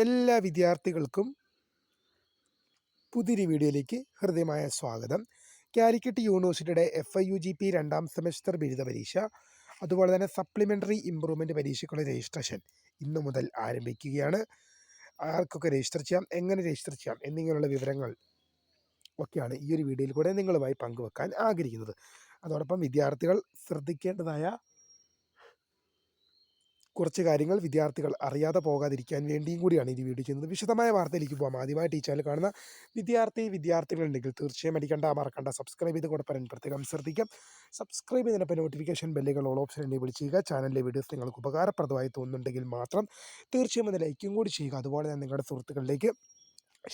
എല്ലാ വിദ്യാർത്ഥികൾക്കും പുതിയൊരു വീഡിയോയിലേക്ക് ഹൃദ്യമായ സ്വാഗതം. കാലിക്കറ്റ് യൂണിവേഴ്സിറ്റിയുടെ FIUGP രണ്ടാം സെമസ്റ്റർ ബിരുദ പരീക്ഷ, അതുപോലെ തന്നെ സപ്ലിമെൻ്ററി ഇംപ്രൂവ്മെൻറ്റ് പരീക്ഷയ്ക്കുള്ള രജിസ്ട്രേഷൻ ഇന്നു മുതൽ ആരംഭിക്കുകയാണ്. ആർക്കൊക്കെ രജിസ്റ്റർ ചെയ്യാം, എങ്ങനെ രജിസ്റ്റർ ചെയ്യാം എന്നിങ്ങനെയുള്ള വിവരങ്ങൾ ഒക്കെയാണ് ഈ ഒരു വീഡിയോയിൽ കൂടെ നിങ്ങളുമായി പങ്കുവെക്കാൻ ആഗ്രഹിക്കുന്നത്. അതോടൊപ്പം വിദ്യാർത്ഥികൾ ശ്രദ്ധിക്കേണ്ടതായ കുറച്ച് കാര്യങ്ങൾ വിദ്യാർത്ഥികൾ അറിയാതെ പോകാതിരിക്കാൻ വേണ്ടിയും കൂടിയാണ് ഈ വീഡിയോ ചെയ്യുന്നത്. വിശദമായ വാർത്തയിലേക്ക് പോകാം. ആദ്യമായിട്ട് ഈ ചാനൽ കാണുന്ന വിദ്യാർത്ഥികളുണ്ടെങ്കിൽ തീർച്ചയായും മറക്കണ്ട സബ്സ്ക്രൈബ് ചെയ്ത് കൂടെ പറയാൻ പ്രത്യേകം ശ്രദ്ധിക്കാം. സബ്സ്ക്രൈബ് ചെയ്തതിനൊപ്പം നോട്ടിഫിക്കേഷൻ ബെല്ലുകൾ ഓൾ ഓപ്ഷൻ എനേബിൾ ചെയ്യുക. ചാനലിലെ വീഡിയോസ് നിങ്ങൾക്ക് ഉപകാരപ്രദമായി തോന്നുന്നുണ്ടെങ്കിൽ മാത്രം തീർച്ചയായും അത് ലൈക്കും കൂടി ചെയ്യുക. അതുപോലെ തന്നെ നിങ്ങളുടെ സുഹൃത്തുക്കളിലേക്ക്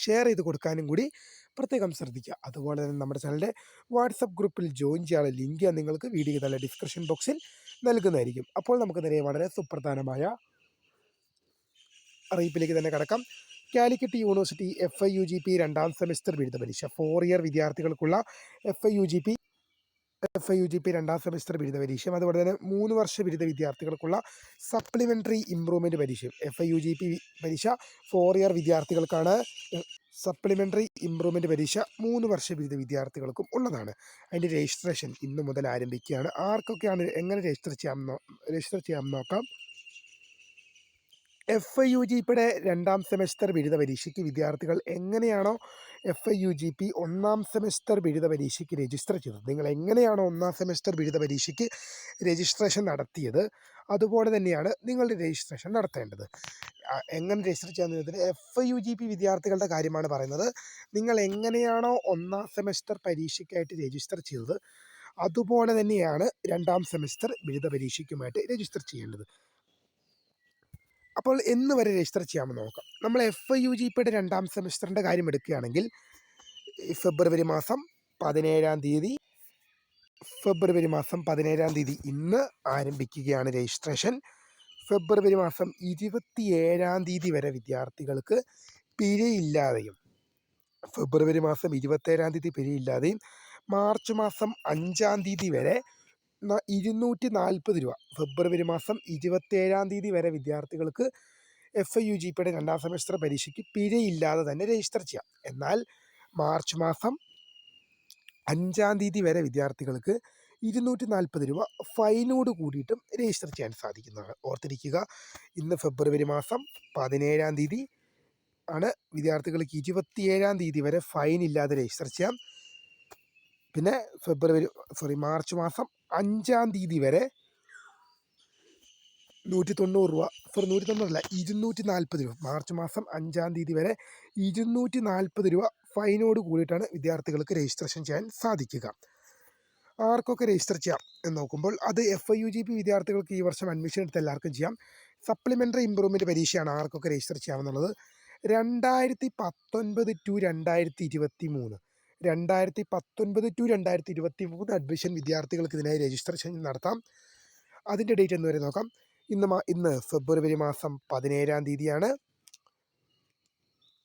ഷെയർ ചെയ്ത് കൊടുക്കാനും കൂടി പ്രത്യേകം ശ്രദ്ധിക്കുക. അതുപോലെ തന്നെ നമ്മുടെ ചാനലിൻ്റെ വാട്സപ്പ് ഗ്രൂപ്പിൽ ജോയിൻ ചെയ്യാനുള്ള ലിങ്ക് നിങ്ങൾക്ക് വീഡിയോ ചെയ്താൽ ഡിസ്ക്രിപ്ഷൻ ബോക്സിൽ നൽകുന്നതായിരിക്കും. അപ്പോൾ നമുക്ക് നേരെ വളരെ സുപ്രധാനമായ അറിയിപ്പിലേക്ക് തന്നെ കടക്കാം. കാലിക്കറ്റ് യൂണിവേഴ്സിറ്റി FIUGP രണ്ടാം സെമസ്റ്റർ ബിരുദ പരീക്ഷ 4 ഇയർ വിദ്യാർത്ഥികൾക്കുള്ള FIUGP രണ്ടാം സെമസ്റ്റർ ബിരുദ പരീക്ഷയും അതുപോലെ തന്നെ 3 വർഷ ബിരുദ വിദ്യാർത്ഥികൾക്കുള്ള സപ്ലിമെൻ്ററി ഇംപ്രൂവ്മെൻറ്റ് പരീക്ഷയും. FIUGP പരീക്ഷ 4 ഇയർ വിദ്യാർത്ഥികൾക്കാണ്. സപ്ലിമെൻ്ററി ഇംപ്രൂവ്മെൻറ്റ് പരീക്ഷ 3 വർഷ ബിരുദ വിദ്യാർത്ഥികൾക്കും ഉള്ളതാണ്. അതിൻ്റെ രജിസ്ട്രേഷൻ ഇന്നു മുതൽ ആരംഭിക്കുകയാണ്. ആർക്കൊക്കെയാണ് എങ്ങനെ രജിസ്റ്റർ ചെയ്യാമെന്ന് നോക്കാം. FIUGPയുടെ രണ്ടാം സെമസ്റ്റർ ബിരുദ പരീക്ഷയ്ക്ക് വിദ്യാർത്ഥികൾ എങ്ങനെയാണോ FIUGP ഒന്നാം സെമസ്റ്റർ ബിരുദ പരീക്ഷയ്ക്ക് രജിസ്റ്റർ ചെയ്തത്, നിങ്ങൾ എങ്ങനെയാണോ ഒന്നാം സെമസ്റ്റർ ബിരുദ പരീക്ഷയ്ക്ക് രജിസ്ട്രേഷൻ നടത്തിയത്, അതുപോലെ തന്നെയാണ് നിങ്ങളുടെ രജിസ്ട്രേഷൻ നടത്തേണ്ടത്. എങ്ങനെ രജിസ്റ്റർ ചെയ്യാമെന്നതിന് FIUGP വിദ്യാർത്ഥികളുടെ കാര്യമാണ് പറയുന്നത്. നിങ്ങൾ എങ്ങനെയാണോ ഒന്നാം സെമസ്റ്റർ പരീക്ഷയ്ക്കായിട്ട് രജിസ്റ്റർ ചെയ്തത്, അതുപോലെ തന്നെയാണ് രണ്ടാം സെമസ്റ്റർ ബിരുദ പരീക്ഷയ്ക്കുമായിട്ട് രജിസ്റ്റർ ചെയ്യേണ്ടത്. അപ്പോൾ എന്ന് വരെ രജിസ്റ്റർ ചെയ്യാമെന്ന് നോക്കാം. നമ്മൾ FIUGPയുടെ രണ്ടാം സെമസ്റ്ററിൻ്റെ കാര്യം എടുക്കുകയാണെങ്കിൽ ഫെബ്രുവരി മാസം 17 ഇന്ന് ആരംഭിക്കുകയാണ് രജിസ്ട്രേഷൻ. ഫെബ്രുവരി മാസം 27 വരെ വിദ്യാർത്ഥികൾക്ക് പിഴയില്ലാതെയും മാർച്ച് മാസം 5 വരെ 240 രൂപ. ഫെബ്രുവരി മാസം 27 വരെ വിദ്യാർത്ഥികൾക്ക് FIUGPയുടെ രണ്ടാം സെമസ്റ്റർ പരീക്ഷയ്ക്ക് പിഴയില്ലാതെ തന്നെ രജിസ്റ്റർ ചെയ്യാം. എന്നാൽ മാർച്ച് മാസം 5 വരെ വിദ്യാർത്ഥികൾക്ക് 240 രൂപ ഫൈനോട് കൂടിയിട്ടും രജിസ്റ്റർ ചെയ്യാൻ സാധിക്കുന്നതാണ്. ഓർത്തിരിക്കുക, ഇന്ന് ഫെബ്രുവരി മാസം 17 ആണ്. വിദ്യാർത്ഥികൾക്ക് 27 വരെ ഫൈൻ ഇല്ലാതെ രജിസ്റ്റർ ചെയ്യാം. പിന്നെ മാർച്ച് മാസം 5 വരെ 190 രൂപ, 240 രൂപ. മാർച്ച് മാസം 5 വരെ 240 രൂപ ഫൈനോട് കൂടിയിട്ടാണ് വിദ്യാർത്ഥികൾക്ക് രജിസ്ട്രേഷൻ ചെയ്യാൻ സാധിക്കുക. ആർക്കൊക്കെ രജിസ്റ്റർ ചെയ്യാം എന്ന് നോക്കുമ്പോൾ അത് FIUGP വിദ്യാർത്ഥികൾക്ക് ഈ വർഷം അഡ്മിഷൻ എടുത്ത് എല്ലാവർക്കും ചെയ്യാം. സപ്ലിമെൻ്ററി ഇംപ്രൂവ്മെൻറ്റ് പരീക്ഷയാണ് ആർക്കൊക്കെ രജിസ്റ്റർ ചെയ്യാമെന്നുള്ളത്. 2019 to 2023 അഡ്മിഷൻ വിദ്യാർത്ഥികൾക്ക് ഇതിനായി രജിസ്ട്രേഷൻ നടത്താം. അതിൻ്റെ ഡേറ്റ് എന്ന് വരെ നോക്കാം. ഇന്ന് ഫെബ്രുവരി മാസം 17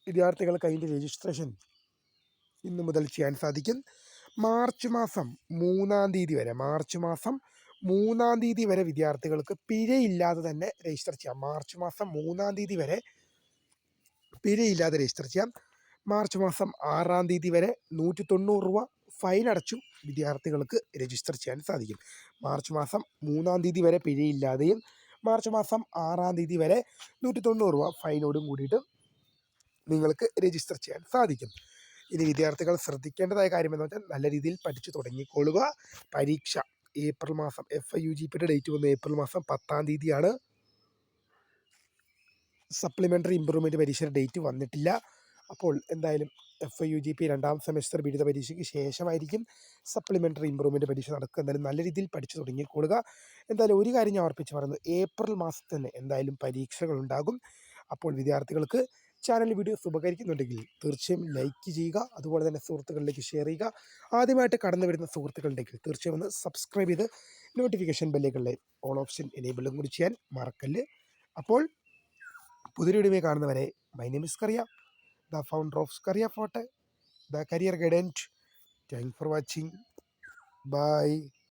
വിദ്യാർത്ഥികൾക്ക് അതിൻ്റെ രജിസ്ട്രേഷൻ ഇന്നു മുതൽ ചെയ്യാൻ സാധിക്കും. മാർച്ച് മാസം 3 വരെ വിദ്യാർത്ഥികൾക്ക് പിഴയില്ലാതെ തന്നെ രജിസ്റ്റർ ചെയ്യാം. മാർച്ച് മാസം 3 വരെ പിഴയില്ലാതെ രജിസ്റ്റർ ചെയ്യാം. മാർച്ച് മാസം 6 വരെ 190 രൂപ ഫൈൻ അടച്ചു വിദ്യാർത്ഥികൾക്ക് രജിസ്റ്റർ ചെയ്യാൻ സാധിക്കും. മാർച്ച് മാസം 3 വരെ പിഴയില്ലാതെയും മാർച്ച് മാസം 6 വരെ 190 രൂപ ഫൈനോടും കൂടിയിട്ട് നിങ്ങൾക്ക് രജിസ്റ്റർ ചെയ്യാൻ സാധിക്കും. ഇനി വിദ്യാർത്ഥികൾ ശ്രദ്ധിക്കേണ്ടതായ കാര്യമെന്ന് വെച്ചാൽ നല്ല രീതിയിൽ പഠിച്ചു തുടങ്ങിക്കൊള്ളുക. പരീക്ഷ ഏപ്രിൽ മാസം, FIUGPയുടെ ഡേറ്റ് വന്ന് ഏപ്രിൽ മാസം 10 സപ്ലിമെൻ്ററി ഇംപ്രൂവ്മെൻറ്റ് പരീക്ഷയുടെ ഡേറ്റ് വന്നിട്ടില്ല. അപ്പോൾ എന്തായാലും FIUGP രണ്ടാം സെമസ്റ്റർ ബിരുദ പരീക്ഷയ്ക്ക് ശേഷമായിരിക്കും സപ്ലിമെൻ്ററി ഇംപ്രൂവ്മെൻറ്റ് പരീക്ഷ നടക്കുക. എന്തായാലും നല്ല രീതിയിൽ പഠിച്ചു തുടങ്ങിക്കൊള്ളുക. എന്തായാലും ഒരു കാര്യം ഞാൻ ഓർപ്പിച്ച് പറയുന്നു, ഏപ്രിൽ മാസത്തിൽ തന്നെ എന്തായാലും പരീക്ഷകളുണ്ടാകും. അപ്പോൾ വിദ്യാർത്ഥികൾക്ക് ചാനൽ വീഡിയോസ് ഉപകരിക്കുന്നുണ്ടെങ്കിൽ തീർച്ചയായും ലൈക്ക് ചെയ്യുക. അതുപോലെ തന്നെ സുഹൃത്തുക്കളിലേക്ക് ഷെയർ ചെയ്യുക. ആദ്യമായിട്ട് കടന്നു വരുന്ന സുഹൃത്തുക്കളുണ്ടെങ്കിൽ തീർച്ചയായും ഒന്ന് സബ്സ്ക്രൈബ് ചെയ്ത് നോട്ടിഫിക്കേഷൻ ബെല്ലുകളിലെ ഓൾ ഓപ്ഷൻ എനേബിളും കൂടി ചെയ്യാൻ മറക്കല്ല്. അപ്പോൾ പുതിയൊരു വീഡിയോ കാണുന്നവരെ, my name is Kariya, the founder of Career Forte, the career guidance. Thanks for watching. Bye.